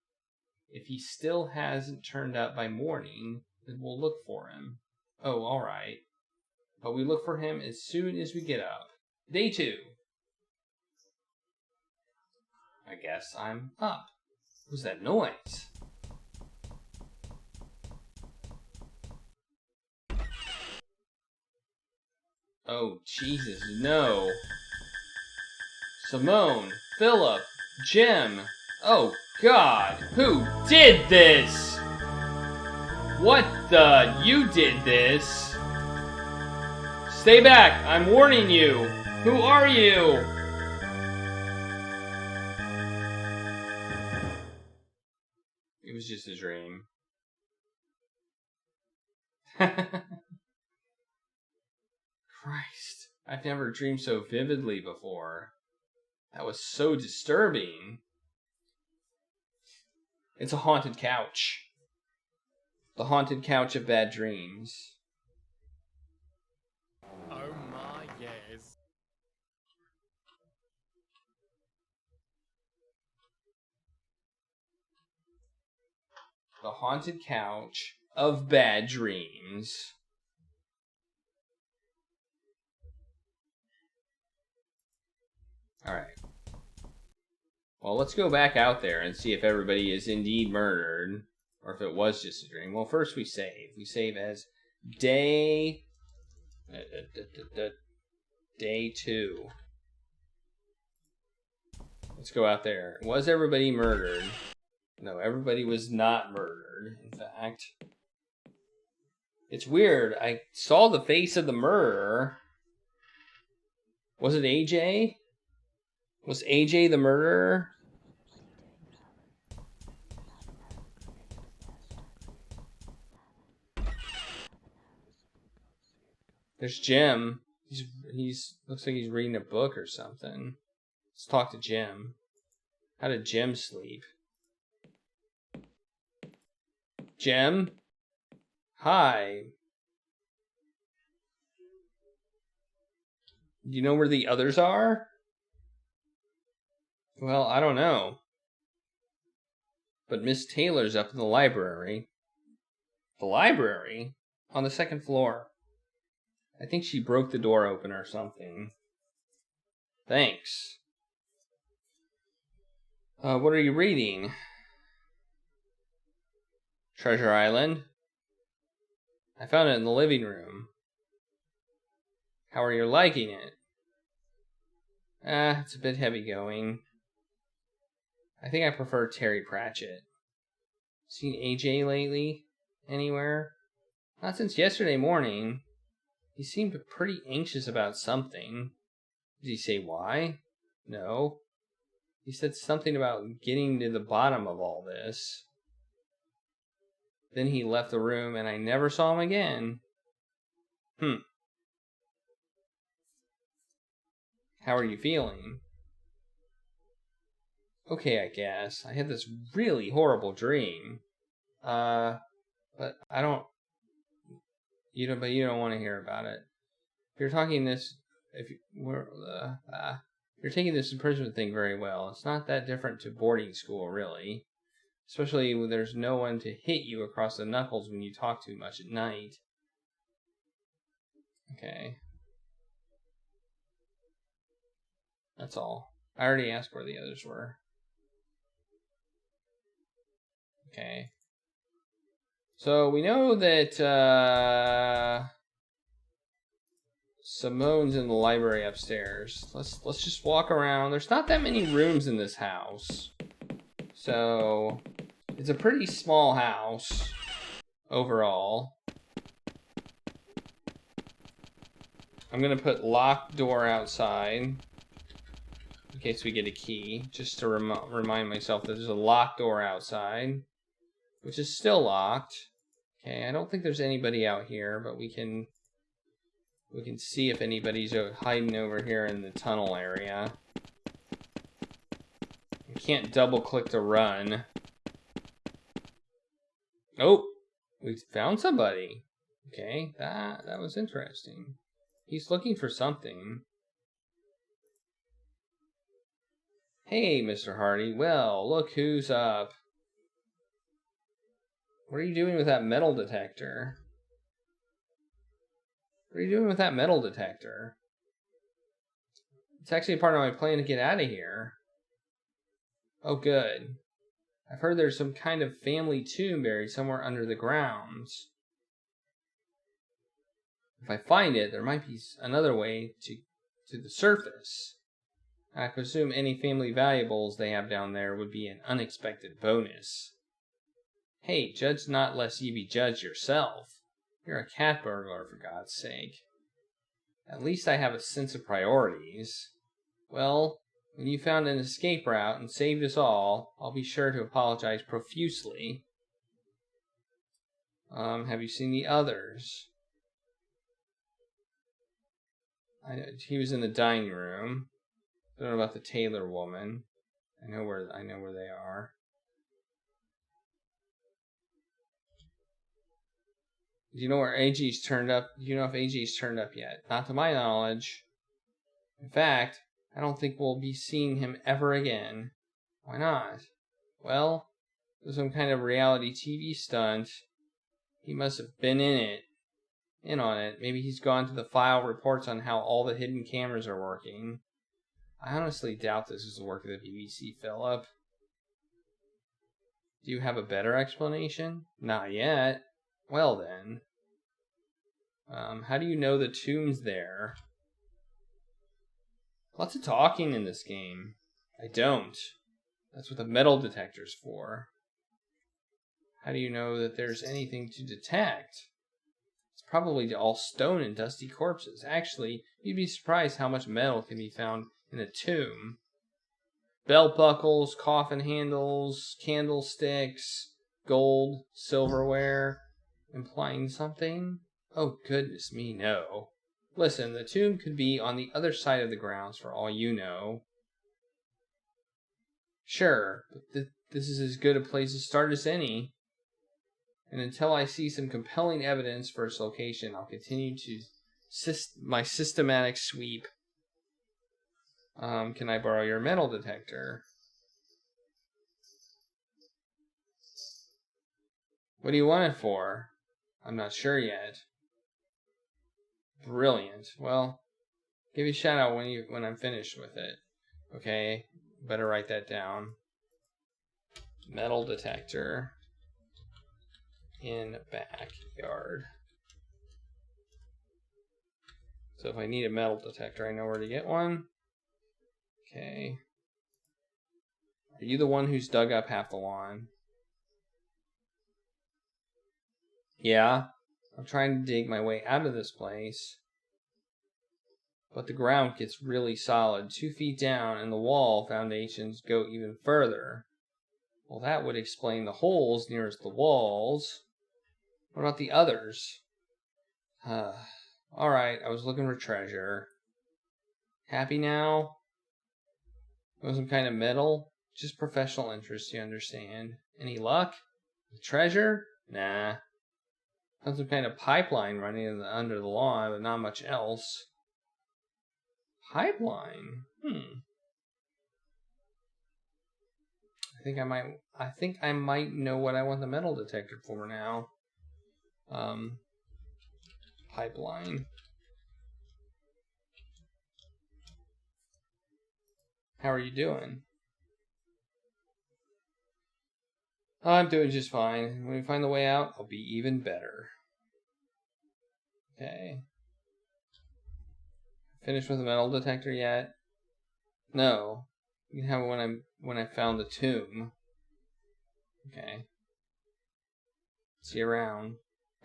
If he still hasn't turned up by morning, then we'll look for him. Oh, alright. But we look for him as soon as we get up. Day 2. I guess I'm up. What's that noise? Oh, Jesus, no. Simone, Philip, Jim. Oh God, who did this? What the? You did this? Stay back, I'm warning you. Who are you? It was just a dream. Christ, I've never dreamed so vividly before. That was so disturbing. It's a haunted couch. The haunted couch of bad dreams. Oh my, yes. The haunted couch of bad dreams. Alright. Well, let's go back out there and see if everybody is indeed murdered. Or if it was just a dream. Well, first we save. We save as day... Day 2. Let's go out there. Was everybody murdered? No, everybody was not murdered, in fact. It's weird. I saw the face of the murderer. Was it AJ? Was AJ the murderer? There's Jim. He's looks like he's reading a book or something. Let's talk to Jim. How did Jim sleep? Jim? Hi. Do you know where the others are? Well, I don't know. But Miss Taylor's up in the library. The library? On the 2nd floor. I think she broke the door open or something. Thanks. What are you reading? Treasure Island? I found it in the living room. How are you liking it? It's a bit heavy going. I think I prefer Terry Pratchett. Seen AJ lately? Anywhere? Not since yesterday morning. He seemed pretty anxious about something. Did he say why? No. He said something about getting to the bottom of all this. Then he left the room and I never saw him again. How are you feeling? Okay, I guess. I had this really horrible dream. But I don't... You don't want to hear about it. If you're talking this... You're taking this imprisonment thing very well. It's not that different to boarding school, really. Especially when there's no one to hit you across the knuckles when you talk too much at night. Okay. That's all. I already asked where the others were. Okay. So we know that Simone's in the library upstairs. Let's just walk around. There's not that many rooms in this house. So it's a pretty small house overall. I'm gonna put locked door outside in case we get a key, just to remind myself that there's a locked door outside, which is still locked. Okay, I don't think there's anybody out here, but we can see if anybody's hiding over here in the tunnel area. We can't double click to run. Oh, we found somebody. Okay, that was interesting. He's looking for something. Hey, Mr. Harty. Well, look who's up. What are you doing with that metal detector? What are you doing with that metal detector? It's actually a part of my plan to get out of here. Oh, good. I've heard there's some kind of family tomb buried somewhere under the grounds. If I find it, there might be another way to the surface. I presume any family valuables they have down there would be an unexpected bonus. Hey, judge not lest ye be judged yourself. You're a cat burglar, for God's sake. At least I have a sense of priorities. Well, when you found an escape route and saved us all, I'll be sure to apologize profusely. Have you seen the others? He was in the dining room. I don't know about the Taylor woman. I know where they are. Do you know where AG's turned up? Do you know if AG's turned up yet? Not to my knowledge. In fact, I don't think we'll be seeing him ever again. Why not? Well, it was some kind of reality TV stunt. He must have been in on it. Maybe he's gone to the file reports on how all the hidden cameras are working. I honestly doubt this is the work of the BBC, Philip. Do you have a better explanation? Not yet. Well then. How do you know the tomb's there? Lots of talking in this game. I don't. That's what the metal detector's for. How do you know that there's anything to detect? It's probably all stone and dusty corpses. Actually, you'd be surprised how much metal can be found in a tomb. Belt buckles, coffin handles, candlesticks, gold, silverware. Implying something? Oh, goodness me, no. Listen, the tomb could be on the other side of the grounds for all you know. Sure, but this is as good a place to start as any. And until I see some compelling evidence for its location, I'll continue to my systematic sweep. Can I borrow your metal detector? What do you want it for? I'm not sure yet. Brilliant. Well, give you a shout out when I'm finished with it. Okay, better write that down. Metal detector in backyard. So if I need a metal detector, I know where to get one. Okay. Are you the one who's dug up half the lawn? Yeah. I'm trying to dig my way out of this place. But the ground gets really solid, 2 feet down, and the wall foundations go even further. Well, that would explain the holes nearest the walls. What about the others? Alright, I was looking for treasure. Happy now? Want some kind of metal? Just professional interest, you understand. Any luck? Treasure? Nah. Found some kind of pipeline running under the lawn, but not much else. Pipeline? I think I might know what I want the metal detector for now. Pipeline. How are you doing? I'm doing just fine. When we find the way out, I'll be even better. Okay. Finished with the metal detector yet? No. You can have it when I found the tomb. Okay. See you around.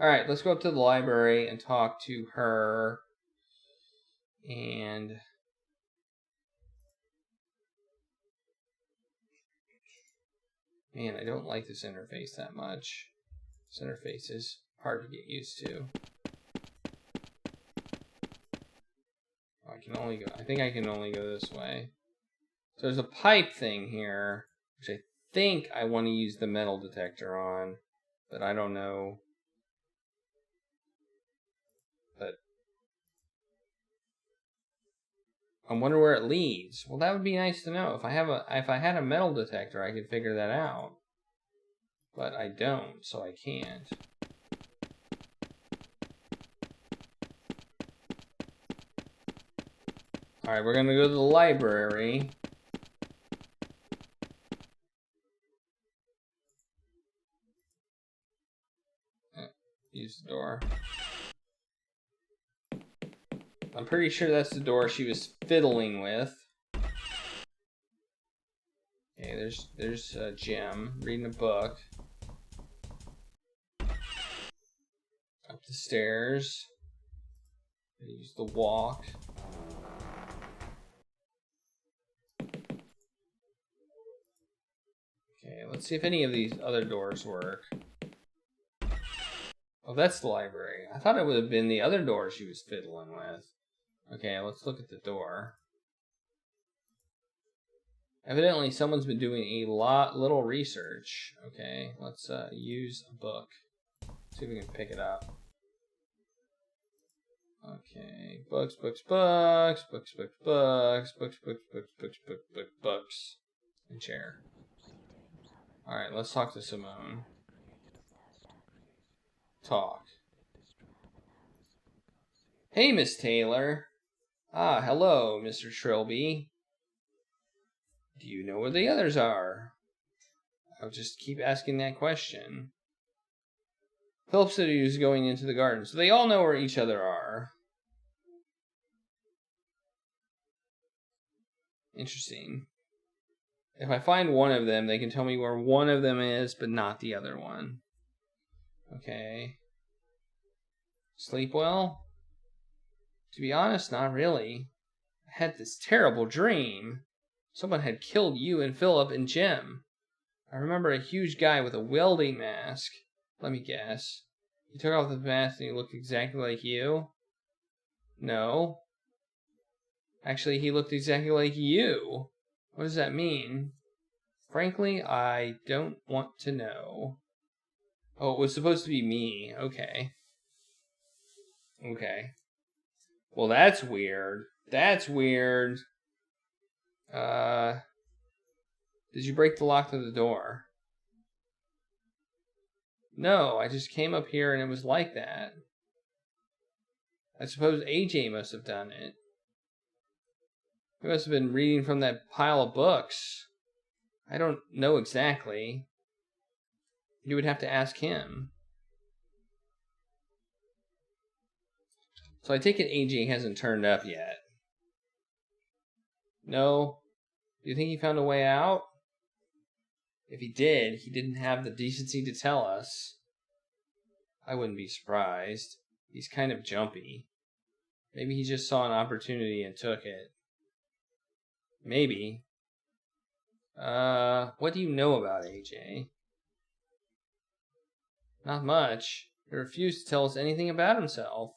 Alright, let's go up to the library and talk to her. And man, I don't like this interface that much. This interface is hard to get used to. I think I can only go this way. So there's a pipe thing here, which I think I want to use the metal detector on, but I don't know. But I wonder where it leads. Well, that would be nice to know. If I had a metal detector, I could figure that out. But I don't, so I can't. Alright, we're gonna go to the library. Use the door. I'm pretty sure that's the door she was fiddling with. there's Jim reading a book. Up the stairs. Use the walk. Okay, let's see if any of these other doors work. Oh, that's the library. I thought it would have been the other door she was fiddling with. Okay, let's look at the door. Evidently, someone's been doing a little research. Okay, let's use a book. See if we can pick it up. Okay, books, and chair. Alright, let's talk to Simone. Talk. Hey, Miss Taylor. Ah, hello, Mr. Trilby. Do you know where the others are? I'll just keep asking that question. Philip said he was going into the garden, so they all know where each other are. Interesting. If I find one of them, they can tell me where one of them is, but not the other one. Okay. Sleep well? To be honest, not really. I had this terrible dream. Someone had killed you and Philip and Jim. I remember a huge guy with a welding mask. Let me guess. He took off the mask and he looked exactly like you? No. Actually, he looked exactly like you. What does that mean? Frankly, I don't want to know. Oh, it was supposed to be me. Okay. Okay. Well, that's weird. That's weird. Did you break the lock to the door? No, I just came up here and it was like that. I suppose AJ must have done it. He must have been reading from that pile of books. I don't know exactly. You would have to ask him. So I take it AJ hasn't turned up yet. No? Do you think he found a way out? If he did, he didn't have the decency to tell us. I wouldn't be surprised. He's kind of jumpy. Maybe he just saw an opportunity and took it. Maybe. What do you know about AJ? Not much. He refused to tell us anything about himself.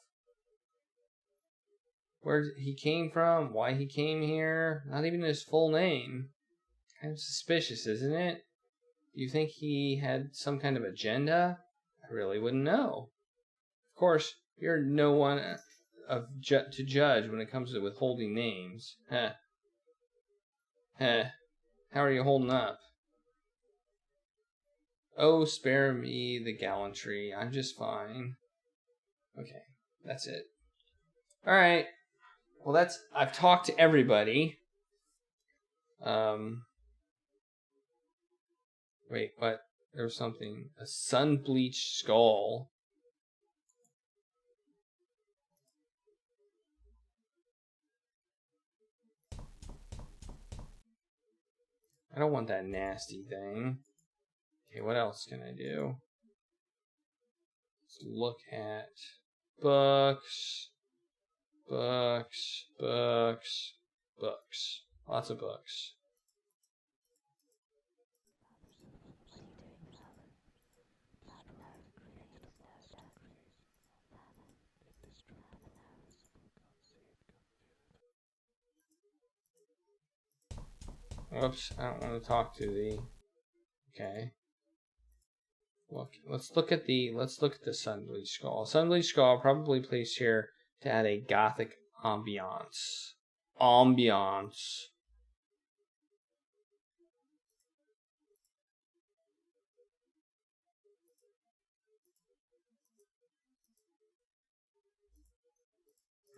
Where he came from, why he came here, not even his full name. Kind of suspicious, isn't it? Do you think he had some kind of agenda? I really wouldn't know. Of course, you're no one to judge when it comes to withholding names. Heh. How are you holding up? Oh, spare me the gallantry. I'm just fine. Okay, that's it. Alright. Well, I've talked to everybody. Wait, what? There was something. A sun-bleached skull. I don't want that nasty thing. Okay, what else can I do? Let's look at books. Books. Lots of books. Whoops, I don't want to talk to the... Okay. Look, let's look at the Sunbleached Skull. Sunbleached Skull probably placed here to add a gothic ambiance.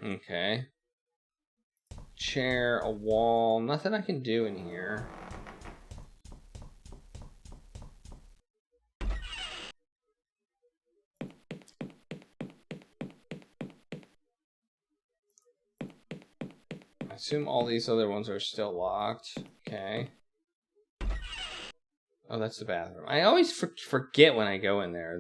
Okay. Chair, a wall, nothing I can do in here. I assume all these other ones are still locked. Okay. Oh, that's the bathroom. I always forget when I go in there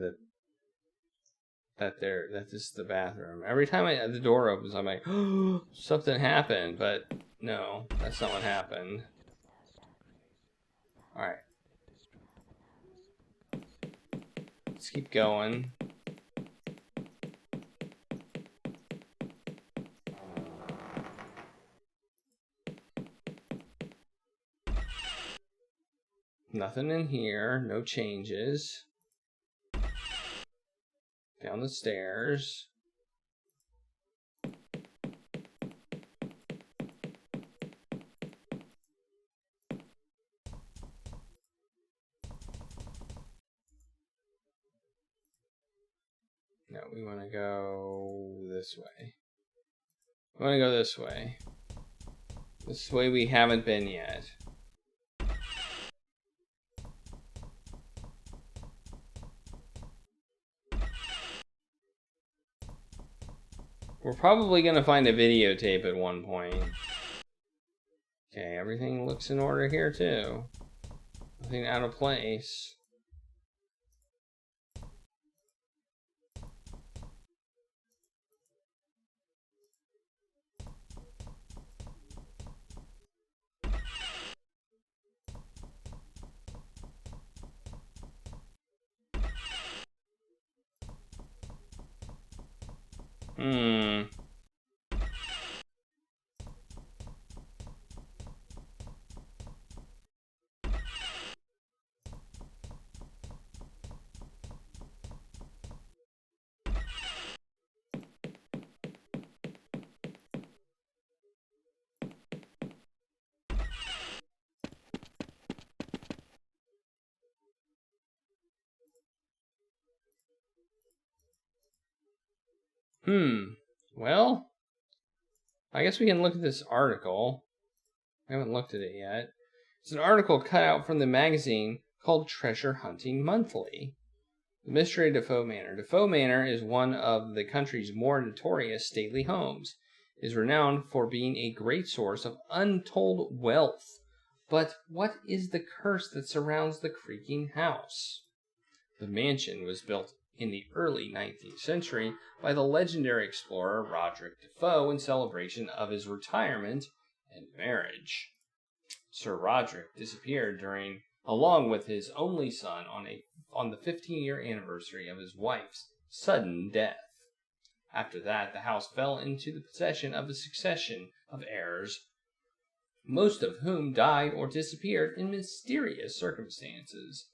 that this is the bathroom. Every time the door opens, I'm like, oh, something happened. But no, that's not what happened. All right. Let's keep going. Nothing in here. No changes. Down the stairs. No, we want to go this way. We want to go this way. This way we haven't been yet. We're probably going to find a videotape at one point. Okay, everything looks in order here too. Nothing out of place. Well, I guess we can look at this article. I haven't looked at it yet. It's an article cut out from the magazine called Treasure Hunting Monthly. The mystery of DeFoe Manor. DeFoe Manor is one of the country's more notorious stately homes. It is renowned for being a great source of untold wealth. But what is the curse that surrounds the creaking house? The mansion was built in the early 19th century by the legendary explorer Roderick DeFoe in celebration of his retirement and marriage. Sir Roderick disappeared along with his only son on the 15-year anniversary of his wife's sudden death. After that, the house fell into the possession of a succession of heirs, most of whom died or disappeared in mysterious circumstances.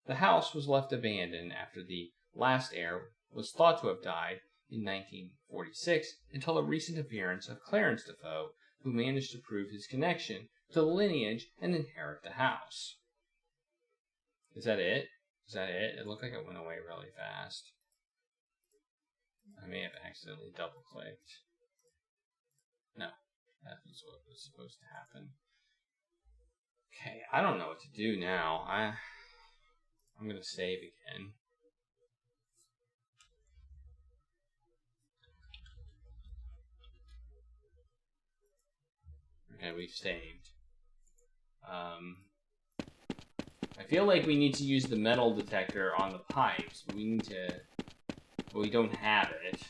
The house was left abandoned after the last heir was thought to have died in 1946 until a recent appearance of Clarence DeFoe, who managed to prove his connection to the lineage and inherit the house. Is that it? Is that it? It looked like it went away really fast. I may have accidentally double-clicked. No, that was what was supposed to happen. Okay, I don't know what to do now. I'm going to save again. Okay, we've saved. I feel like we need to use the metal detector on the pipes, but but we don't have it.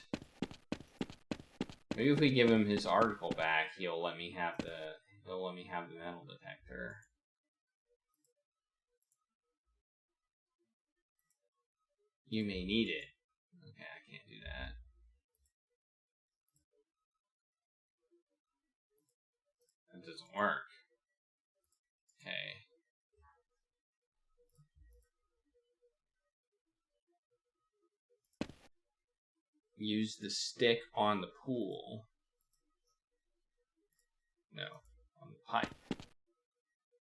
Maybe if we give him his article back, he'll let me have the metal detector. You may need it. Okay, I can't do that. That doesn't work. Okay. Use the stick on the pool. No, on the pipe.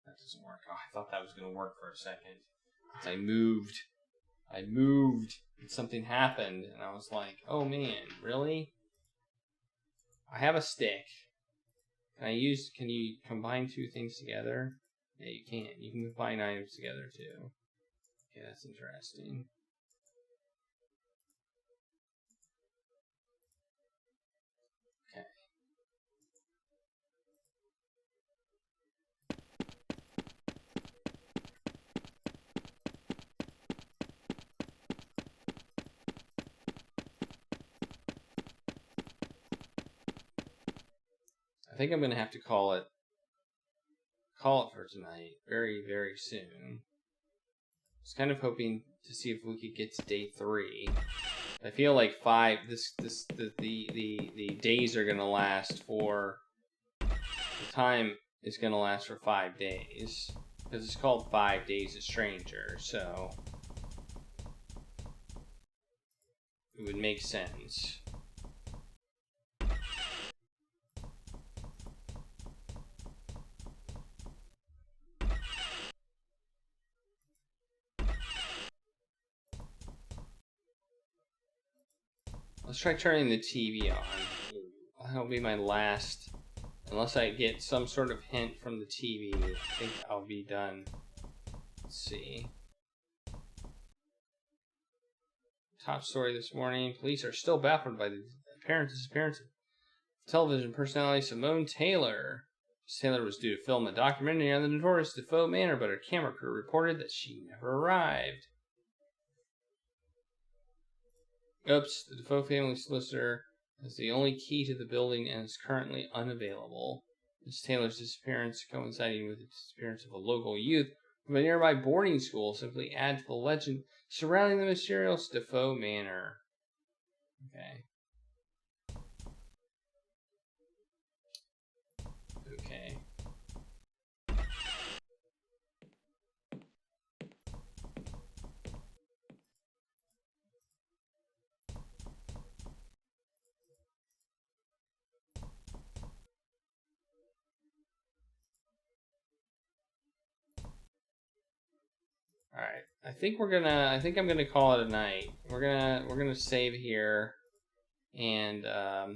That doesn't work. Oh, I thought that was going to work for a second. I moved, and something happened, and I was like, oh man, really? I have a stick. Can you combine two things together? Yeah, you can. You can combine items together too. Okay, that's interesting. Okay. I think I'm gonna have to call it for tonight very, very soon. I was kind of hoping to see if we could get to day 3. I feel like the days are gonna last for, the time is gonna last for 5 days because it's called 5 Days a Stranger, so it would make sense. Let's try turning the TV on. That'll be my last. Unless I get some sort of hint from the TV, I think I'll be done. Let's see. Top story this morning. Police are still baffled by the apparent disappearance of television personality Simone Taylor. Ms. Taylor was due to film a documentary on the notorious DeFoe manor, but her camera crew reported that she never arrived. Oops, the DeFoe family solicitor has the only key to the building and is currently unavailable. Ms. Taylor's disappearance, coinciding with the disappearance of a local youth from a nearby boarding school, simply add to the legend surrounding the mysterious DeFoe manor. Okay. Okay. All right. I think I'm gonna call it a night. We're gonna save here, and I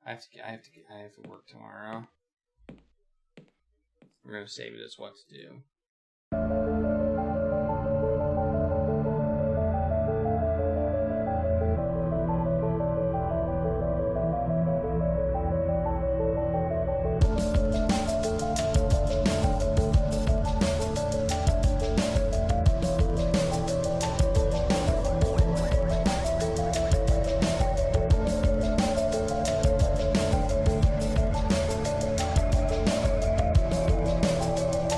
have to work tomorrow. We're gonna save it as what to do.